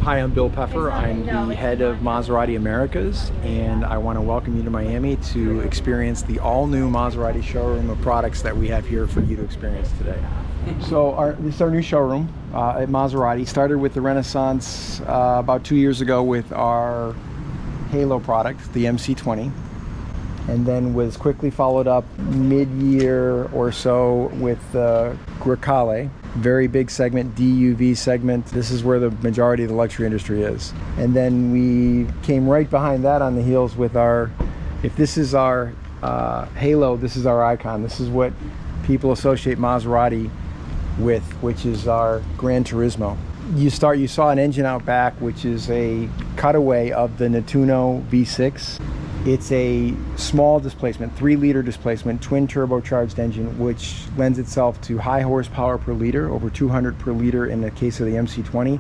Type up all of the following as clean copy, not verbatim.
Hi, I'm Bill Peffer. I'm the head of Maserati Americas, and I want to welcome you to Miami to experience the all-new Maserati showroom of products that we have here for you to experience today. So this is our new showroom at Maserati. Started with the Renaissance about 2 years ago with our Halo product, the MC20, and then was quickly followed up mid-year or so with the Grecale. Very big segment, DUV segment. This is where the majority of the luxury industry is. And then we came right behind that on the heels with our, if this is our Halo, this is our icon. This is what people associate Maserati with, which is our Gran Turismo. You saw an engine out back, which is a cutaway of the Nettuno V6. It's a small displacement, 3-liter displacement, twin turbocharged engine, which lends itself to high horsepower per liter, over 200 per liter in the case of the MC20,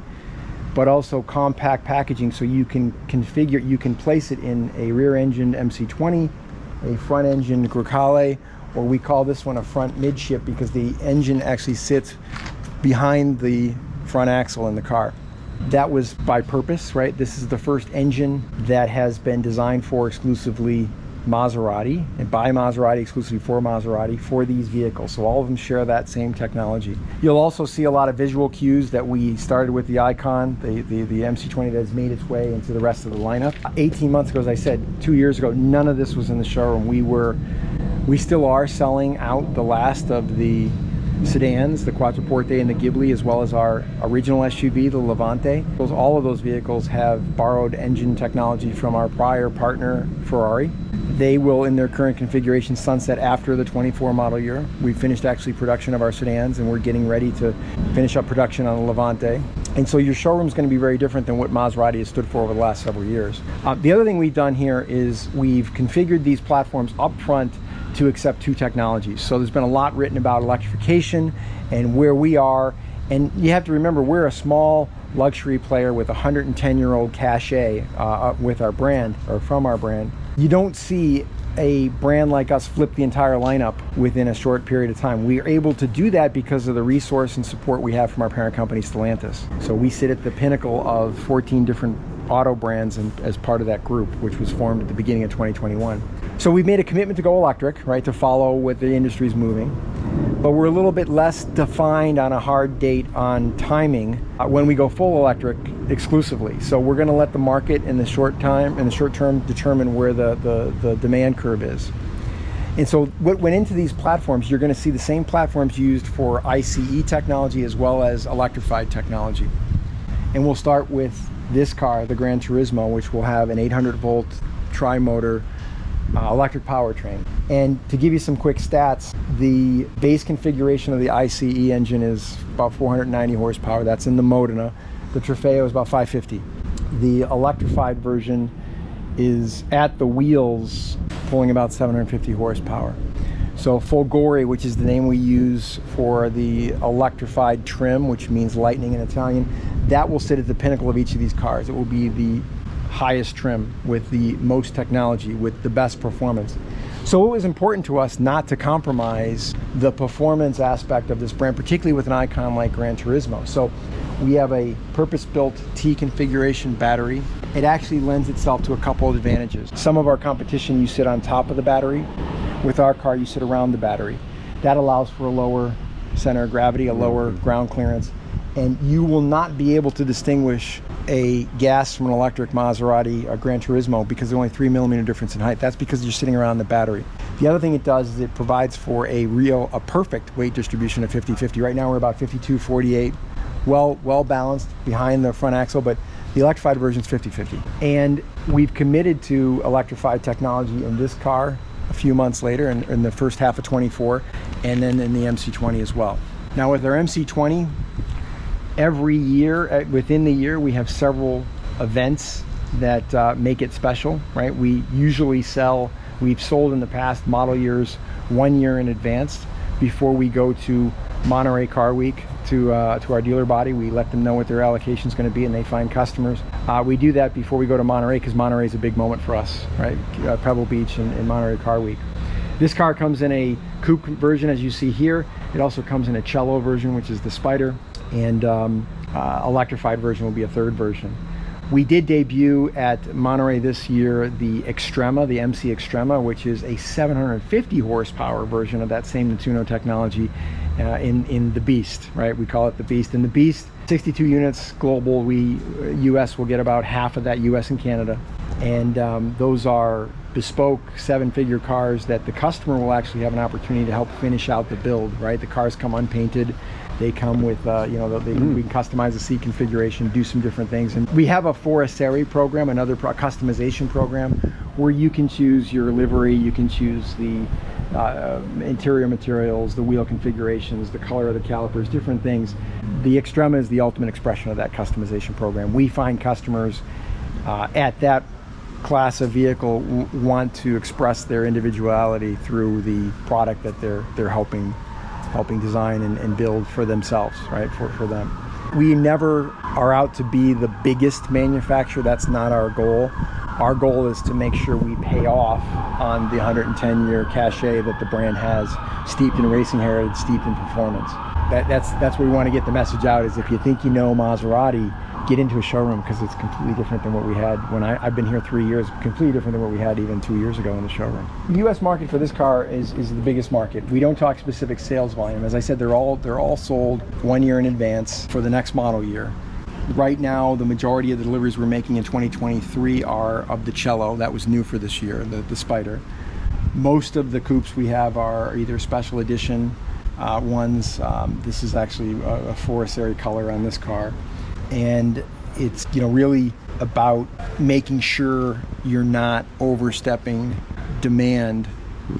but also compact packaging, so you can configure, you can place it in a rear-engined MC20, a front-engine Grecale, or we call this one a front midship because the engine actually sits behind the front axle in the car. That was by purpose, right? This is the first engine that has been designed for exclusively Maserati, and by Maserati, exclusively for Maserati, for these vehicles. So all of them share that same technology. You'll also see a lot of visual cues that we started with the icon, the MC20 that has made its way into the rest of the lineup. 18 months ago, as I said, 2 years ago, none of this was in the showroom. We still are selling out the last of the sedans, the Quattroporte and the Ghibli, as well as our original SUV, the Levante. All of those vehicles have borrowed engine technology from our prior partner, Ferrari. They will, in their current configuration, sunset after the 24 model year. We finished actually production of our sedans, and we're getting ready to finish up production on the Levante. And so your showroom is going to be very different than what Maserati has stood for over the last several years. The other thing we've done here is we've configured these platforms up front to accept two technologies. So there's been a lot written about electrification and where we are, and you have to remember we're a small luxury player with a 110-year-old cachet with our brand, or from our brand. You don't see a brand like us flip the entire lineup within a short period of time. We are able to do that because of the resource and support we have from our parent company, Stellantis. So we sit at the pinnacle of 14 different auto brands and as part of that group, which was formed at the beginning of 2021. So we've made a commitment to go electric, right, to follow what the industry's moving. But we're a little bit less defined on a hard date on timing when we go full electric exclusively. So we're going to let the market in the short term determine where the demand curve is. And so what went into these platforms, you're going to see the same platforms used for ICE technology as well as electrified technology. And we'll start with this car, the Gran Turismo, which will have an 800-volt tri-motor electric powertrain. And to give you some quick stats, the base configuration of the ICE engine is about 490 horsepower. That's in the Modena. The Trofeo is about 550. The electrified version is at the wheels pulling about 750 horsepower. So Folgore, which is the name we use for the electrified trim, which means lightning in Italian, that will sit at the pinnacle of each of these cars. It will be the highest trim with the most technology, with the best performance. So it was important to us not to compromise the performance aspect of this brand, particularly with an icon like Gran Turismo. So we have a purpose-built T configuration battery. It actually lends itself to a couple of advantages. Some of our competition, you sit on top of the battery. With our car, you sit around the battery. That allows for a lower center of gravity, a lower ground clearance, and you will not be able to distinguish a gas from an electric Maserati or Gran Turismo because there's only 3 millimeter difference in height. That's because you're sitting around the battery. The other thing it does is it provides for a perfect weight distribution of 50-50. Right now we're about 52-48, well balanced behind the front axle, but the electrified version is 50-50. And we've committed to electrified technology in this car a few months later, in the first half of 24, and then in the MC20 as well. Now with our MC20, every year, within the year, we have several events that make it special, right? We usually we've sold in the past model years 1 year in advance before we go to Monterey Car Week to our dealer body. We let them know what their allocation is going to be, and they find customers. We do that before we go to Monterey because Monterey is a big moment for us, right? Pebble Beach and Monterey Car Week. This car comes in a coupe version, as you see here. It also comes in a cello version, which is the Spider. and electrified version will be a third version. We did debut at Monterey this year the Extrema, the MC Extrema, which is a 750 horsepower version of that same Nettuno technology in the Beast, right? We call it the Beast. And the Beast, 62 units global. US will get about half of that, US and Canada. And those are bespoke 7-figure cars that the customer will actually have an opportunity to help finish out the build, right? The cars come unpainted. They come with, we can customize the seat configuration, do some different things. And we have a Forestieri program, another customization program, where you can choose your livery, you can choose the interior materials, the wheel configurations, the color of the calipers, different things. The Extrema is the ultimate expression of that customization program. We find customers at that class of vehicle want to express their individuality through the product that they're helping design and build for themselves, right, for them. We never are out to be the biggest manufacturer. That's not our goal. Our goal is to make sure we pay off on the 110-year cachet that the brand has, steeped in racing heritage, steeped in performance. That's what we want to get the message out, is if you think you know Maserati, get into a showroom, because it's completely different than what we had when I've been here 3 years, completely different than what we had even 2 years ago in the showroom. The US market for this car is the biggest market. We don't talk specific sales volume. As I said, they're all sold 1 year in advance for the next model year. Right now, the majority of the deliveries we're making in 2023 are of the Cello. That was new for this year, the Spider. Most of the coupes we have are either special edition ones. This is actually a Forestieri color on this car. And it's really about making sure you're not overstepping demand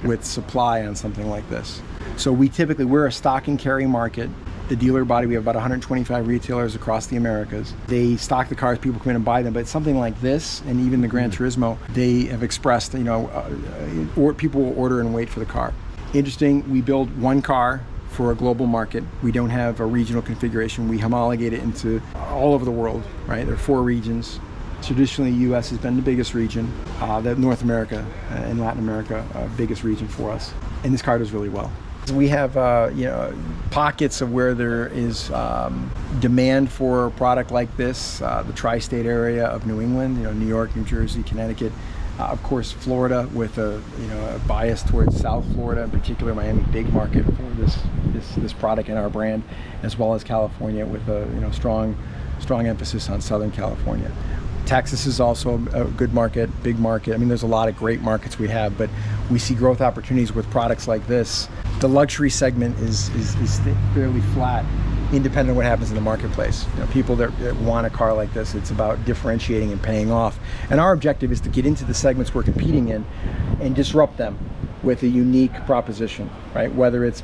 with supply on something like this. So we're a stock and carry market. The dealer body, we have about 125 retailers across the Americas. They stock the cars, people come in and buy them, but something like this, and even the Gran Turismo, they have expressed, or people will order and wait for the car. Interesting, we build one car for a global market. We don't have a regional configuration. We homologate it into all over the world, right? There are 4 regions. Traditionally, US has been the biggest region. North America and Latin America, biggest region for us. And this car does really well. We have pockets of where there is demand for a product like this. The tri-state area of New England, New York, New Jersey, Connecticut. Of course, Florida, with a bias towards South Florida, in particular Miami, big market for this product and our brand, as well as California, with a strong emphasis on Southern California. Texas is also a good market, big market. I mean, there's a lot of great markets we have, but we see growth opportunities with products like this. The luxury segment is fairly flat, independent of what happens in the marketplace. People that want a car like this, it's about differentiating and paying off. And our objective is to get into the segments we're competing in and disrupt them with a unique proposition, right? Whether it's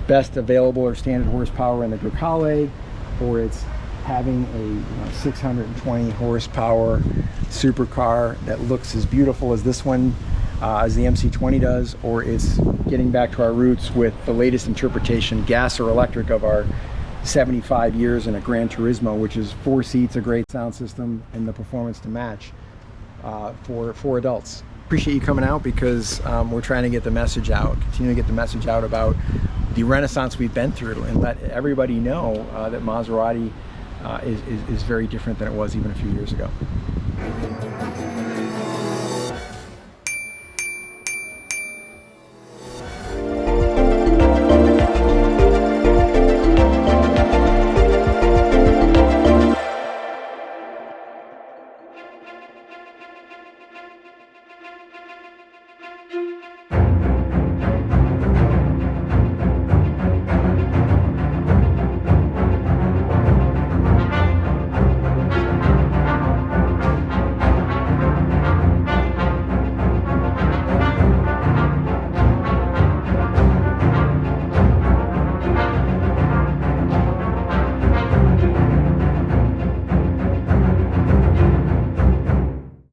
best available or standard horsepower in the Grecale, or it's having a 620 horsepower supercar that looks as beautiful as this one, as the MC20 does, or it's getting back to our roots with the latest interpretation, gas or electric, of our 75 years in a Gran Turismo, which is 4 seats, a great sound system, and the performance to match for adults. Appreciate you coming out, because we're trying to get the message out, continue to get the message out about the renaissance we've been through, and let everybody know that Maserati is very different than it was even a few years ago.